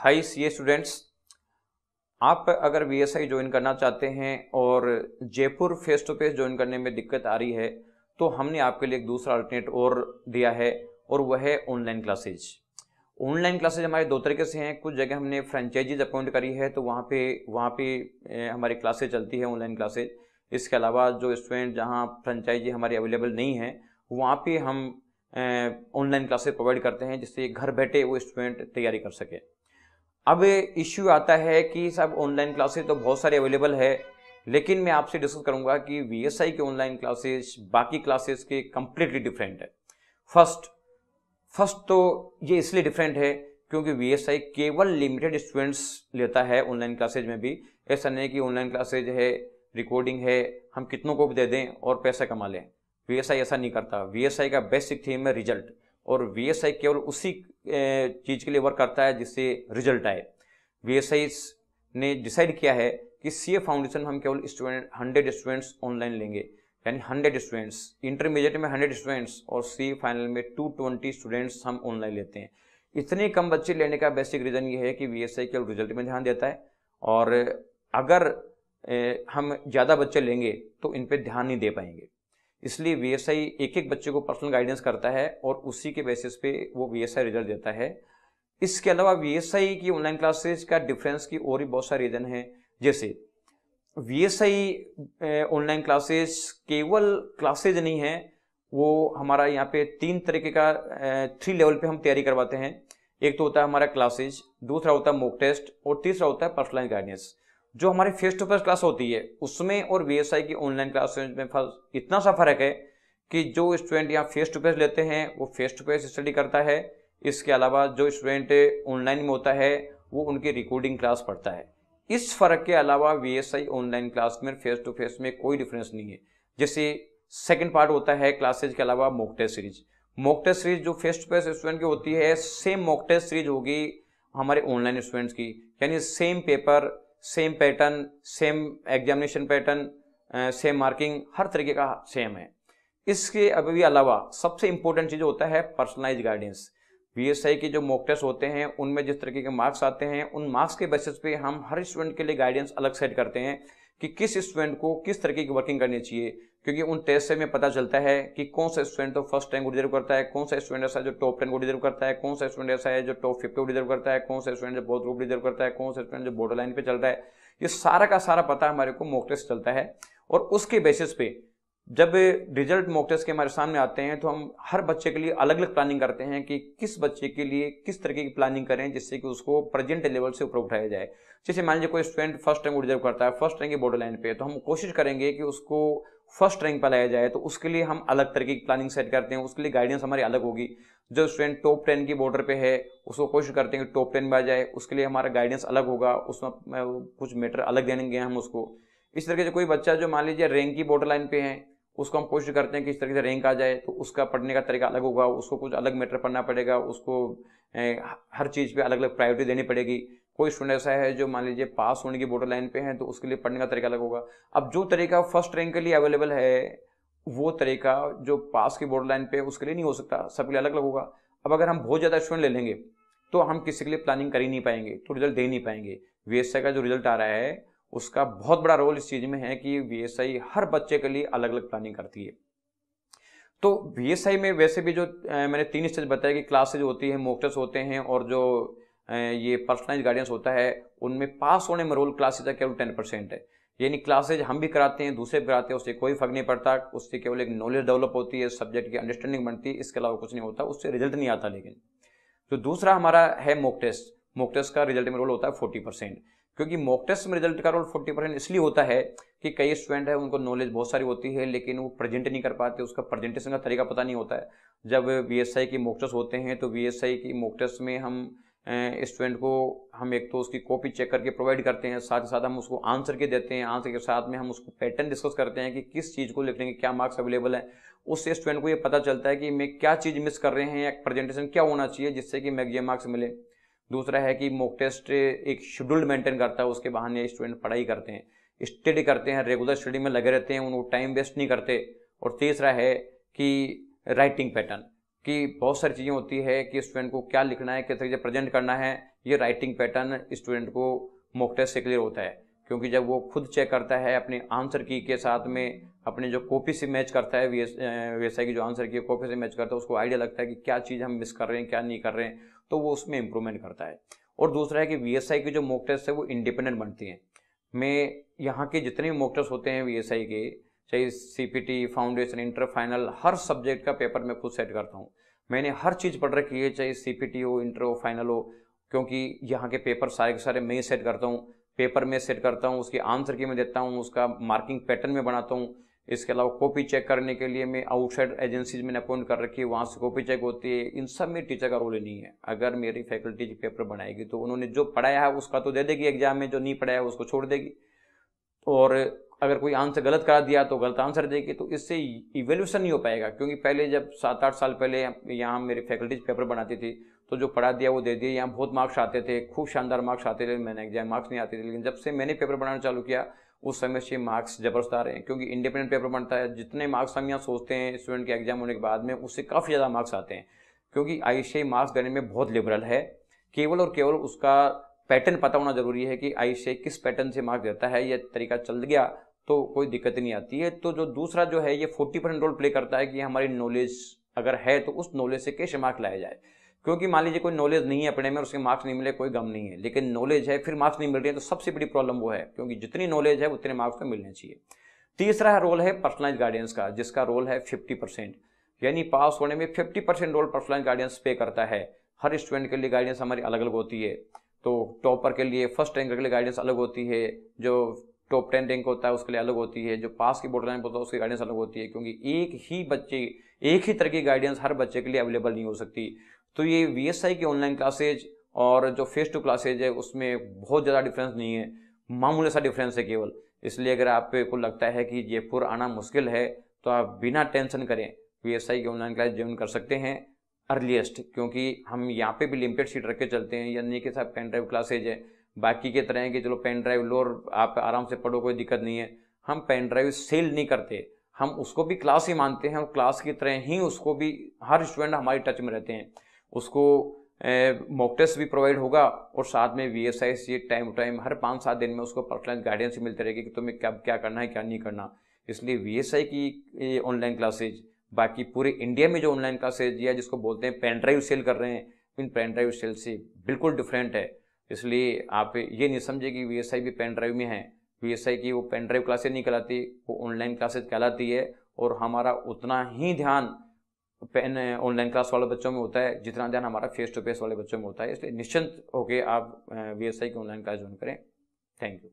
हाय CA students, आप अगर VSI join करना चाहते हैं और Jaipur face to face join करने में दिक्कत आ रही है तो हमने आपके लिए एक दूसरा अल्टरनेट और दिया है और वह है ऑनलाइन क्लासेज। ऑनलाइन क्लासेज हमारे दो तरीके से हैं। कुछ जगह हमने फ्रेंचाइजीज अपॉइंट करी है तो वहाँ पे हमारी क्लासेज चलती है ऑनलाइन क्लासेज। इसके अलावा जो स्टूडेंट जहाँ फ्रेंचाइजी हमारी अवेलेबल नहीं है वहाँ पे हम ऑनलाइन क्लासेज प्रोवाइड करते हैं जिससे घर बैठे वो स्टूडेंट तैयारी कर सके। अब इश्यू आता है कि सब ऑनलाइन क्लासेस तो बहुत सारी अवेलेबल है, लेकिन मैं आपसे डिस्कस करूंगा कि वीएसआई के ऑनलाइन क्लासेस बाकी क्लासेस के कंप्लीटली डिफरेंट है। फर्स्ट तो ये इसलिए डिफरेंट है क्योंकि वीएसआई केवल लिमिटेड स्टूडेंट्स लेता है ऑनलाइन क्लासेज में भी। ऐसा नहीं कि ऑनलाइन क्लासेज है, रिकॉर्डिंग है, हम कितनों को भी दे दें और पैसा कमा लें। वीएसआई ऐसा नहीं करता। वीएसआई का बेसिक थीम है रिजल्ट, और वीएसआई केवल उसी चीज़ के लिए वर्क करता है जिससे रिजल्ट आए। वीएसआई ने डिसाइड किया है कि सीए फाउंडेशन हम केवल 100 स्टूडेंट्स ऑनलाइन लेंगे, यानी 100 स्टूडेंट्स, इंटरमीडिएट में 100 स्टूडेंट्स और सी फाइनल में 220 स्टूडेंट्स हम ऑनलाइन लेते हैं। इतने कम बच्चे लेने का बेसिक रीज़न ये है कि वीएसआई केवल रिजल्ट में ध्यान देता है, और अगर हम ज़्यादा बच्चे लेंगे तो इन पर ध्यान नहीं दे पाएंगे। इसलिए वीएसआई एक एक बच्चे को पर्सनल गाइडेंस करता है और उसी के बेसिस पे वो वीएसआई रिजल्ट देता है। इसके अलावा वीएसआई की ऑनलाइन क्लासेज का डिफरेंस की और भी बहुत सारे रीजन हैं। जैसे वीएसआई ऑनलाइन क्लासेज केवल क्लासेज नहीं है, वो हमारा यहाँ पे 3 तरीके का 3 लेवल पे हम तैयारी करवाते हैं। एक तो होता है हमारा क्लासेज, दूसरा होता है मॉक टेस्ट, और तीसरा होता है पर्सनलाइज गाइडेंस। जो हमारी फेस टू फेस क्लास होती है उसमें और वीएसआई की ऑनलाइन क्लासेज में इतना सा फर्क है कि जो स्टूडेंट यहाँ फेस टू फेस लेते हैं वो फेस टू फेस स्टडी करता है। इसके अलावा जो स्टूडेंट ऑनलाइन में होता है वो उनकी रिकॉर्डिंग क्लास पढ़ता है। इस फर्क के अलावा वीएसआई ऑनलाइन क्लास में फेस टू फेस में कोई डिफरेंस नहीं है। जैसे सेकेंड पार्ट होता है क्लासेज के अलावा mock test series. Mock test series जो फेस टू फेस स्टूडेंट की होती है, सेम मॉक टेस्ट सीरीज होगी हमारे ऑनलाइन स्टूडेंट्स की, यानी same paper, same pattern, same examination pattern, same marking, हर तरीके का सेम है। इसके अभी अलावा सबसे इंपॉर्टेंट चीज होता है पर्सनलाइज गाइडेंस। वीएसआई के जो मॉक टेस्ट होते हैं उनमें जिस तरीके के मार्क्स आते हैं उन मार्क्स के बेसिस पे हम हर स्टूडेंट के लिए गाइडेंस अलग सेट करते हैं कि किस स्टूडेंट को किस तरीके की वर्किंग करनी चाहिए, क्योंकि उन टेस्ट से हमें पता चलता है कि कौन सा स्टूडेंट तो फर्स्ट रैंक को डिजर्व करता है, कौन सा स्टूडेंट ऐसा है जो टॉप 10 को डिजर्व करता है, कौन सा स्टूडेंट ऐसा है जो टॉप 50 को डिजर्व करता है, कौन सा स्टूडेंट जो बहुत ग्रुप डिजर्व करता है, कौन सा स्टूडेंट जो बॉर्डर लाइन पे चल रहा है। ये सारा का सारा पता हमारे को मॉक टेस्ट चलता है, और उसके बेसिस पे जब रिजल्ट मॉक टेस्ट के हमारे सामने आते हैं तो हम हर बच्चे के लिए अलग अलग प्लानिंग करते हैं कि किस बच्चे के लिए किस तरीके की प्लानिंग करें जिससे कि उसको प्रेजेंट लेवल से ऊपर उठाया जाए। जैसे मान लीजिए कोई स्टूडेंट फर्स्ट रैंक डिजर्व करता है, फर्स्ट रैंक की बॉर्डर लाइन पे, तो हम कोशिश करेंगे कि उसको फर्स्ट रैंक पर लाया जाए, तो उसके लिए हम अलग तरीके की प्लानिंग सेट करते हैं। उसके लिए गाइडेंस हमारी अलग होगी। जो स्टूडेंट टॉप 10 की बॉर्डर पे है उसको कोशिश करते हैं कि टॉप 10 में आ जाए, उसके लिए हमारा गाइडेंस अलग होगा, उसमें कुछ मैटर अलग देंगे हम उसको। इस तरीके से कोई बच्चा जो मान लीजिए रैंक की बॉर्डर लाइन पे है उसको हम कोशिश करते हैं कि इस तरीके से रैंक आ जाए, तो उसका पढ़ने का तरीका अलग होगा, उसको कुछ अलग मैटर पढ़ना पड़ेगा, उसको हर चीज़ पे अलग अलग प्रायोरिटी देनी पड़ेगी। कोई स्टूडेंट ऐसा है जो मान लीजिए पास होने की बॉर्डर लाइन पे है तो उसके लिए पढ़ने का तरीका अलग होगा। अब जो तरीका फर्स्ट रैंक के लिए अवेलेबल है वो तरीका जो पास की बॉर्डर लाइन पे उसके लिए नहीं हो सकता, सबके लिए अलग अलग होगा। अब अगर हम बहुत ज़्यादा स्टूडेंट ले लेंगे तो हम किसी के लिए प्लानिंग कर ही नहीं पाएंगे, तो रिजल्ट दे ही नहीं पाएंगे। वीएसआई का जो रिजल्ट आ रहा है उसका बहुत बड़ा रोल इस चीज़ में है कि वीएसआई हर बच्चे के लिए अलग अलग प्लानिंग करती है। तो वीएसआई में वैसे भी जो मैंने 3 स्टेज बताया कि क्लासेज होती है, मॉक टेस्ट होते हैं, और जो ये पर्सनलाइज गाइडेंस होता है, उनमें पास होने में रोल क्लासेज का केवल 10% है। यानी क्लासेज हम भी कराते हैं, दूसरे भी कराते हैं, उससे कोई फर्क नहीं पड़ता। उससे केवल एक नॉलेज डेवलप होती है, सब्जेक्ट की अंडरस्टैंडिंग बनती है, इसके अलावा कुछ नहीं होता, उससे रिजल्ट नहीं आता। लेकिन तो दूसरा हमारा है मॉक टेस्ट। मॉक टेस्ट का रिजल्ट में रोल होता है 40%, क्योंकि मॉक टेस्ट में रिजल्ट का रोल 40% इसलिए होता है कि कई स्टूडेंट है उनको नॉलेज बहुत सारी होती है लेकिन वो प्रेजेंट नहीं कर पाते, उसका प्रेजेंटेशन का तरीका पता नहीं होता है। जब वीएसआई की मॉक टेस्ट होते हैं तो वीएसआई की मॉक टेस्ट में हम स्टूडेंट को हम एक तो उसकी कॉपी चेक करके प्रोवाइड करते हैं, साथ ही साथ हम उसको आंसर के देते हैं। आंसर के साथ में हम उसको पैटर्न डिस्कस करते हैं कि किस चीज़ को लिखने के क्या मार्क्स अवेलेबल हैं। उससे स्टूडेंट को ये पता चलता है कि मैं क्या चीज़ मिस कर रहे हैं या प्रेजेंटेशन क्या होना चाहिए जिससे कि मैक्सिमम मार्क्स मिले। दूसरा है कि मॉक टेस्ट एक शेड्यूल मेंटेन करता है, उसके बहाने स्टूडेंट पढ़ाई करते हैं, स्टडी करते हैं, रेगुलर स्टडी में लगे रहते हैं, उनको टाइम वेस्ट नहीं करते। और तीसरा है कि राइटिंग पैटर्न, कि बहुत सारी चीज़ें होती है कि स्टूडेंट को क्या लिखना है, किस तरीके से प्रेजेंट करना है। ये राइटिंग पैटर्न स्टूडेंट को मॉक टेस्ट से क्लियर होता है, क्योंकि जब वो खुद चेक करता है अपने आंसर की के साथ में अपने जो कॉपी से मैच करता है, VSI की जो आंसर की कॉपी से मैच करता है, उसको आइडिया लगता है कि क्या चीज़ हम मिस कर रहे हैं, क्या नहीं कर रहे हैं, तो वो उसमें इंप्रूवमेंट करता है। और दूसरा है कि VSI की जो मॉक टेस्ट है वो इंडिपेंडेंट बनती हैं। मैं यहाँ के जितने भी मॉक टेस्ट होते हैं VSI के, चाहे CPT, फाउंडेशन, इंटर, फाइनल, हर सब्जेक्ट का पेपर मैं खुद सेट करता हूँ। मैंने हर चीज़ पढ़ रखी है, चाहे CPT हो, इंटर हो, फाइनल हो, क्योंकि यहाँ के पेपर सारे के सारे मैं ही सेट करता हूँ। पेपर में सेट करता हूँ, उसके आंसर की मैं देता हूँ, उसका मार्किंग पैटर्न में बनाता हूँ। इसके अलावा कॉपी चेक करने के लिए मैं आउटसाइड एजेंसीज मैंने अपॉइंट कर रखी है, वहाँ से कॉपी चेक होती है। इन सब में टीचर का रोल ही नहीं है। अगर मेरी फैकल्टी पेपर बनाएगी तो उन्होंने जो पढ़ाया है उसका तो दे देगी एग्जाम में, जो नहीं पढ़ाया है उसको छोड़ देगी। और अगर कोई आंसर गलत करा दिया तो गलत आंसर देगी, तो इससे इवेल्यूशन नहीं हो पाएगा। क्योंकि पहले जब 7-8 साल पहले यहाँ मेरी फैकल्टीज पेपर बनाती थी तो जो पढ़ा दिया वो दे दिया, यहाँ बहुत मार्क्स आते थे, खूब शानदार मार्क्स आते थे, मैंने एग्जाम मार्क्स नहीं आते थे। लेकिन जब से मैंने पेपर बनाना चालू किया उस समय से मार्क्स जबरदस्त आ रहे हैं, क्योंकि इंडिपेंडेंट पेपर बनता है। जितने मार्क्स हम यहाँ सोचते हैं स्टूडेंट के एग्जाम होने के बाद में, उससे काफ़ी ज़्यादा मार्क्स आते हैं, क्योंकि ICAI मार्क्स देने में बहुत लिबरल है। केवल और केवल उसका पैटर्न पता होना जरूरी है कि ICAI किस पैटर्न से मार्क्स देता है, यह तरीका चल गया तो कोई दिक्कत नहीं आती है। तो जो दूसरा जो है ये 40% रोल प्ले करता है कि हमारी नॉलेज अगर है तो उस नॉलेज से कैसे मार्क्स लाया जाए। क्योंकि मान लीजिए कोई नॉलेज नहीं है अपने में, उसके मार्क्स नहीं मिले, कोई गम नहीं है, लेकिन नॉलेज है फिर मार्क्स नहीं मिल रहे हैं, तो सबसे बड़ी प्रॉब्लम वो है, क्योंकि जितनी नॉलेज है उतने मार्क्स तो मिलने चाहिए। तीसरा रोल है पर्सनलाइज गाइडेंस का, जिसका रोल है 50%, यानी पास होने में 50% रोल पर्सनलाइज गाइडेंस पे करता है। हर स्टूडेंट के लिए गाइडेंस हमारी अलग अलग होती है। तो टॉपर के लिए, फर्स्ट रैंकर के लिए गाइडेंस अलग होती है, जो टॉप 10 रैंक होता है उसके लिए अलग होती है, जो पास की बॉर्डर लाइन होता है उसकी गाइडेंस अलग होती है, क्योंकि एक ही तरह की गाइडेंस हर बच्चे के लिए अवेलेबल नहीं हो सकती। तो ये VSI की ऑनलाइन क्लासेज और जो फेस टू क्लासेज है उसमें बहुत ज़्यादा डिफरेंस नहीं है, मामूली सा डिफरेंस है केवल। इसलिए अगर आपको लगता है कि जयपुर आना मुश्किल है तो आप बिना टेंशन करें VSI की ऑनलाइन क्लास ज्वाइन कर सकते हैं अर्लीस्ट, क्योंकि हम यहाँ पे भी लिमिटेड सीट रख के चलते हैं, यानी कि साहब पेन ड्राइव क्लासेज है। बाकी के तरह है कि चलो पेन ड्राइव लो और आप आराम से पढ़ो, कोई दिक्कत नहीं है। हम पेन ड्राइव सेल नहीं करते, हम उसको भी क्लास ही मानते हैं और क्लास की तरह ही उसको भी हर स्टूडेंट हमारी टच में रहते हैं। उसको मॉक टेस्ट भी प्रोवाइड होगा और साथ में VSI से टाइम टू टाइम हर 5-7 दिन में उसको पर्सनलाइज गाइडेंस मिलती रहेगी कि तुम्हें क्या करना है क्या नहीं करना। इसलिए VSI की ऑनलाइन क्लासेज बाकी पूरे इंडिया में जो ऑनलाइन क्लासेज या जिसको बोलते हैं पेन ड्राइव सेल कर रहे हैं, इन पेन ड्राइव सेल से बिल्कुल डिफरेंट है। इसलिए आप ये नहीं समझे कि VSI भी पेन ड्राइव में है। VSI की वो पेन ड्राइव क्लासेज नहीं कहलाती, वो ऑनलाइन क्लासेज कहलाती है। और हमारा उतना ही ध्यान पेन ऑनलाइन क्लास वाले बच्चों में होता है जितना ध्यान हमारा फेस टू फेस वाले बच्चों में होता है। इसलिए निश्चिंत होकर आप VSI की ऑनलाइन क्लास ज्वाइन करें। Thank you.